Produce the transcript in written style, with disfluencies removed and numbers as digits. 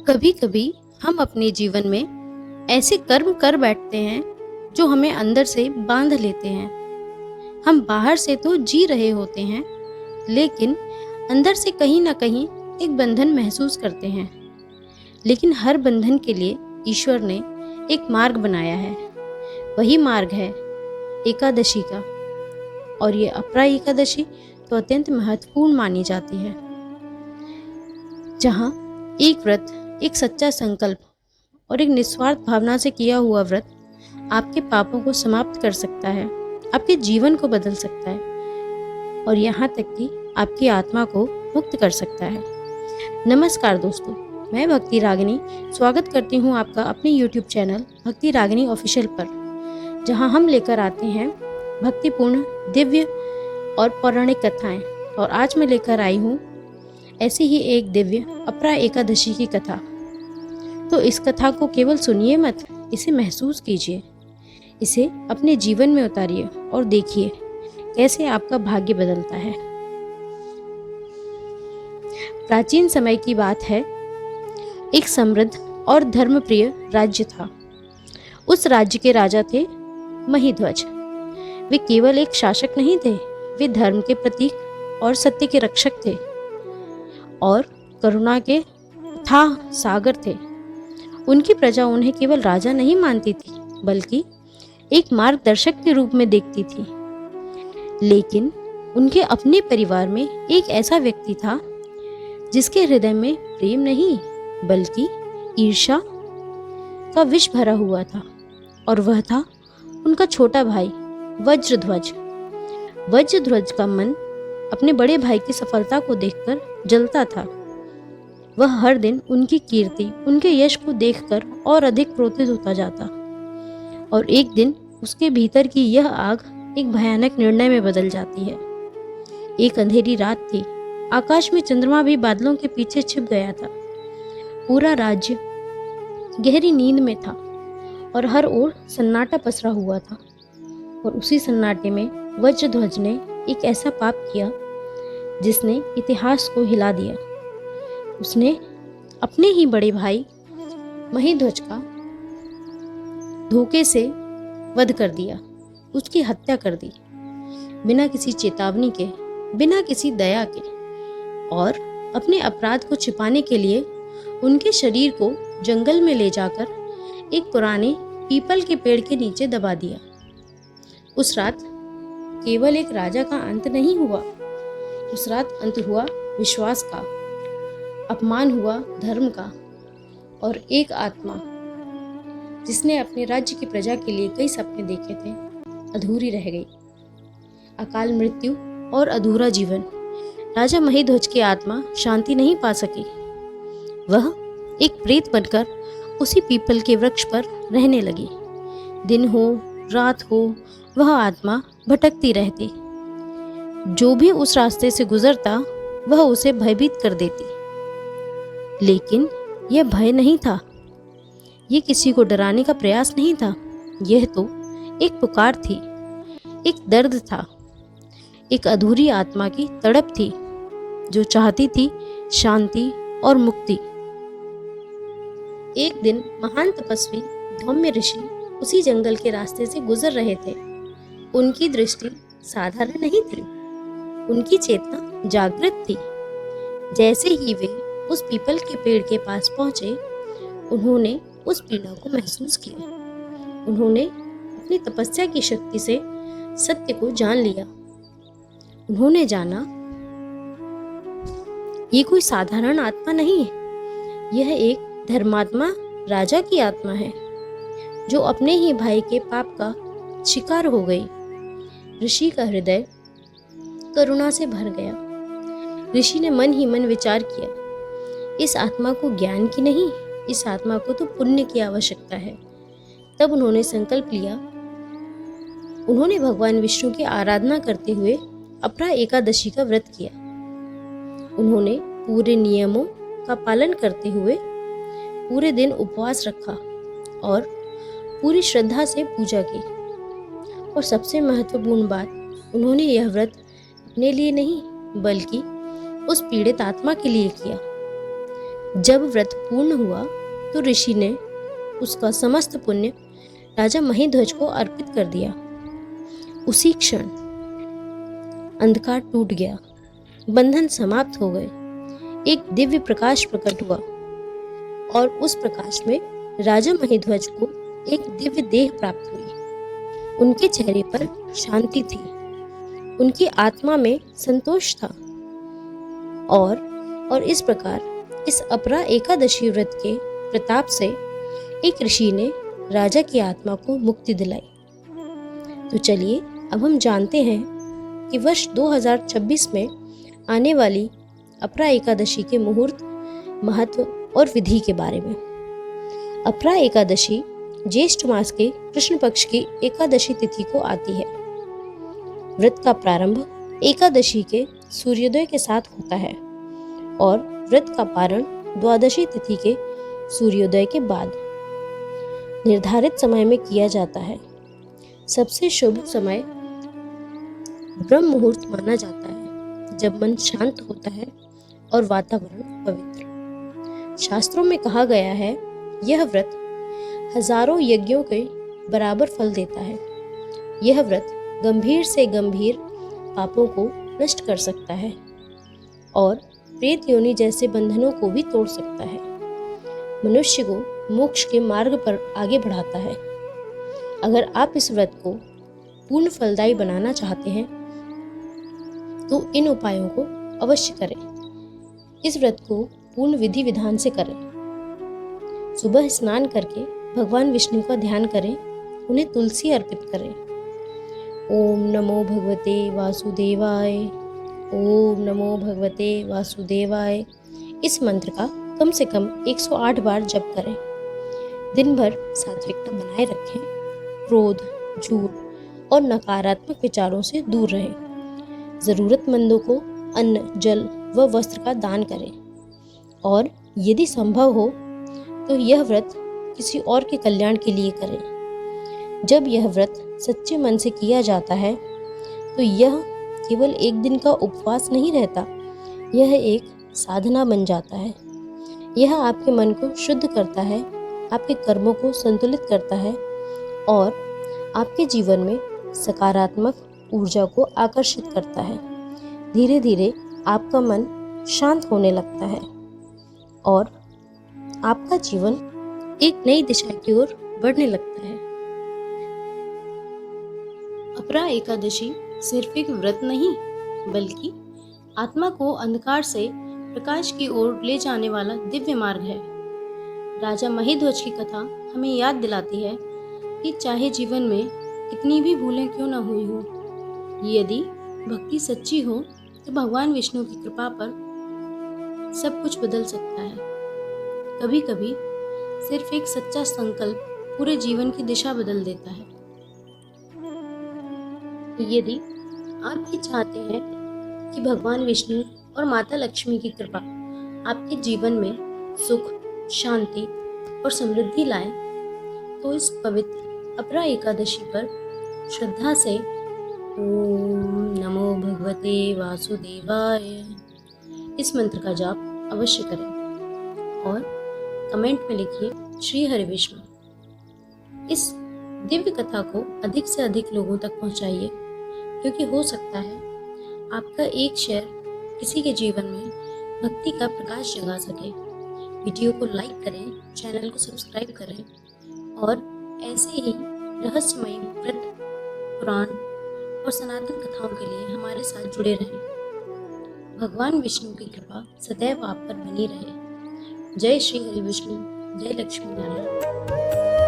कभी कभी हम अपने जीवन में ऐसे कर्म कर बैठते हैं जो हमें अंदर से बांध लेते हैं। हम बाहर से तो जी रहे होते हैं, लेकिन अंदर से कहीं ना कहीं एक बंधन महसूस करते हैं। लेकिन हर बंधन के लिए ईश्वर ने एक मार्ग बनाया है। वही मार्ग है एकादशी का। और ये अपरा एकादशी तो अत्यंत महत्वपूर्ण मानी जाती है, जहाँ एक व्रत, एक सच्चा संकल्प और एक निस्वार्थ भावना से किया हुआ व्रत आपके पापों को समाप्त कर सकता है, आपके जीवन को बदल सकता है और यहाँ तक कि आपकी आत्मा को मुक्त कर सकता है। नमस्कार दोस्तों, मैं भक्ति रागिनी स्वागत करती हूँ आपका अपने YouTube चैनल भक्ति रागिनी ऑफिशियल पर, जहाँ हम लेकर आते हैं भक्तिपूर्ण, दिव्य और पौराणिक कथाएं। और आज मैं लेकर आई हूँ ऐसी ही एक दिव्य अपरा एकादशी की कथा। तो इस कथा को केवल सुनिए मत, इसे महसूस कीजिए, इसे अपने जीवन में उतारिए और देखिए कैसे आपका भाग्य बदलता है। प्राचीन समय की बात है। एक समृद्ध और धर्मप्रिय राज्य था। उस राज्य के राजा थे महिध्वज। वे केवल एक शासक नहीं थे, वे धर्म के प्रतीक और सत्य के रक्षक थे और करुणा के अथाह सागर थे। उनकी प्रजा उन्हें केवल राजा नहीं मानती थी, बल्कि एक मार्गदर्शक के रूप में देखती थी। लेकिन उनके अपने परिवार में एक ऐसा व्यक्ति था जिसके हृदय में प्रेम नहीं बल्कि ईर्ष्या का विष भरा हुआ था, और वह था उनका छोटा भाई वज्रध्वज। वज्रध्वज का मन अपने बड़े भाई की सफलता को देखकर जलता था। वह हर दिन उनकी कीर्ति, उनके यश को देखकर और अधिक क्रोधित होता जाता, और एक दिन उसके भीतर की यह आग एक भयानक निर्णय में बदल जाती है। एक अंधेरी रात थी। आकाश में चंद्रमा भी बादलों के पीछे छिप गया था। पूरा राज्य गहरी नींद में था और हर ओर सन्नाटा पसरा हुआ था। और उसी सन्नाटे में वज्रध्वज ने एक ऐसा पाप किया जिसने इतिहास को हिला दिया। उसने अपने ही बड़े भाई महिध्वज का धोखे से वध कर दिया, उसकी हत्या कर दी, बिना किसी चेतावनी के, बिना किसी दया के। और अपने अपराध को छिपाने के लिए उनके शरीर को जंगल में ले जाकर एक पुराने पीपल के पेड़ के नीचे दबा दिया। उस रात केवल एक राजा का अंत नहीं हुआ, उस रात अंत हुआ विश्वास का, अपमान हुआ धर्म का, और एक आत्मा जिसने अपने राज्य की प्रजा के लिए कई सपने देखे थे अधूरी रह गई। अकाल मृत्यु और अधूरा जीवन। राजा महिध्वज की आत्मा शांति नहीं पा सकी। वह एक प्रेत बनकर उसी पीपल के वृक्ष पर रहने लगी। दिन हो रात हो, वह आत्मा भटकती रहती। जो भी उस रास्ते से गुजरता वह उसे भयभीत कर देती। लेकिन यह भय नहीं था, यह किसी को डराने का प्रयास नहीं था। यह तो एक पुकार थी, एक दर्द था, एक अधूरी आत्मा की तड़प थी जो चाहती थी शांति और मुक्ति। एक दिन महान तपस्वी धौम्य ऋषि उसी जंगल के रास्ते से गुजर रहे थे। उनकी दृष्टि साधारण नहीं थी, उनकी चेतना जागृत थी। जैसे ही वे उस पीपल के पेड़ के पास पहुंचे, उन्होंने उस पीड़ा को महसूस किया। उन्होंने अपनी तपस्या की शक्ति से सत्य को जान लिया। उन्होंने जाना ये कोई साधारण आत्मा नहीं है, यह एक धर्मात्मा राजा की आत्मा है जो अपने ही भाई के पाप का शिकार हो गई। ऋषि का हृदय करुणा से भर गया। ऋषि ने मन ही मन विचार किया, इस आत्मा को ज्ञान की नहीं, इस आत्मा को तो पुण्य की आवश्यकता है। तब उन्होंने संकल्प लिया। उन्होंने भगवान विष्णु की आराधना करते हुए अपरा एकादशी का व्रत किया। उन्होंने पूरे नियमों का पालन करते हुए पूरे दिन उपवास रखा और पूरी श्रद्धा से पूजा की। और सबसे महत्वपूर्ण बात, उन्होंने यह व्रत अपने लिए नहीं बल्कि उस पीड़ित आत्मा के लिए किया। जब व्रत पूर्ण हुआ तो ऋषि ने उसका समस्त पुण्य राजा महिध्वज को अर्पित कर दिया। उसी क्षण अंधकार टूट गया, बंधन समाप्त हो गए। एक दिव्य प्रकाश प्रकट हुआ और उस प्रकाश में राजा महिध्वज को एक दिव्य देह प्राप्त हुई। उनके चेहरे पर शांति थी, उनकी आत्मा में संतोष था। और इस प्रकार इस अपरा एकादशी व्रत के प्रताप से एक ऋषि ने राजा की आत्मा को मुक्ति दिलाई। तो चलिए अब हम जानते हैं कि वर्ष 2026 में आने वाली अपरा एकादशी के मुहूर्त, महत्व और विधि के बारे में। अपरा एकादशी ज्येष्ठ मास के कृष्ण पक्ष की एकादशी तिथि को आती है। व्रत का प्रारंभ एकादशी के सूर्योदय के साथ होता है और व्रत का पारण द्वादशी तिथि के सूर्योदय के बाद निर्धारित समय में किया जाता है। सबसे शुभ समय ब्रह्म मुहूर्त माना जाता है, जब मन शांत होता है और वातावरण पवित्र। शास्त्रों में कहा गया है, यह व्रत हजारों यज्ञों के बराबर फल देता है। यह व्रत गंभीर से गंभीर पापों को नष्ट कर सकता है और प्रेत योनि जैसे बंधनों को भी तोड़ सकता है। मनुष्य को मोक्ष के मार्ग पर आगे बढ़ाता है। अगर आप इस व्रत को पूर्ण फलदायी बनाना चाहते हैं तो इन उपायों को अवश्य करें। इस व्रत को पूर्ण विधि विधान से करें। सुबह स्नान करके भगवान विष्णु का ध्यान करें, उन्हें तुलसी अर्पित करें। ओम नमो भगवते वासुदेवाय, ओम नमो भगवते वासुदेवाय। इस मंत्र का कम से कम 108 बार जप करें। दिन भर सात्विकता बनाए रखें, क्रोध, झूठ और नकारात्मक विचारों से दूर रहें। जरूरतमंदों को अन्न, जल व वस्त्र का दान करें और यदि संभव हो तो यह व्रत किसी और के कल्याण के लिए करें। जब यह व्रत सच्चे मन से किया जाता है तो यह केवल एक दिन का उपवास नहीं रहता, यह एक साधना बन जाता है। यह आपके मन को शुद्ध करता है, आपके कर्मों को संतुलित करता है और आपके जीवन में सकारात्मक ऊर्जा को आकर्षित करता है। धीरे धीरे आपका मन शांत होने लगता है और आपका जीवन एक नई दिशा की ओर बढ़ने लगता है। अपरा एकादशी सिर्फ एक व्रत नहीं, बल्कि आत्मा को अंधकार से प्रकाश की ओर ले जाने वाला दिव्य मार्ग है। राजा महिध्वज की कथा हमें याद दिलाती है कि चाहे जीवन में कितनी भी भूलें क्यों न हुई हो, यदि भक्ति सच्ची हो तो भगवान विष्णु की कृपा पर सब कुछ बदल सकता है। कभी कभी सिर्फ एक सच्चा संकल्प पूरे जीवन की दिशा बदल देता है। यदि आप भी चाहते हैं कि भगवान विष्णु और माता लक्ष्मी की कृपा आपके जीवन में सुख, शांति और समृद्धि लाए, तो इस पवित्र अपरा एकादशी पर श्रद्धा से ओम नमो भगवते वासुदेवाय इस मंत्र का जाप अवश्य करें और कमेंट में लिखिए श्री हरि विष्णु। इस दिव्य कथा को अधिक से अधिक लोगों तक पहुंचाइए, क्योंकि हो सकता है आपका एक शेयर किसी के जीवन में भक्ति का प्रकाश जगा सके। वीडियो को लाइक करें, चैनल को सब्सक्राइब करें और ऐसे ही रहस्यमयी व्रत, पुराण और सनातन कथाओं के लिए हमारे साथ जुड़े रहें। भगवान विष्णु की कृपा सदैव आप पर बनी रहे। जय श्री हरि विष्णु, जय लक्ष्मी नारायण।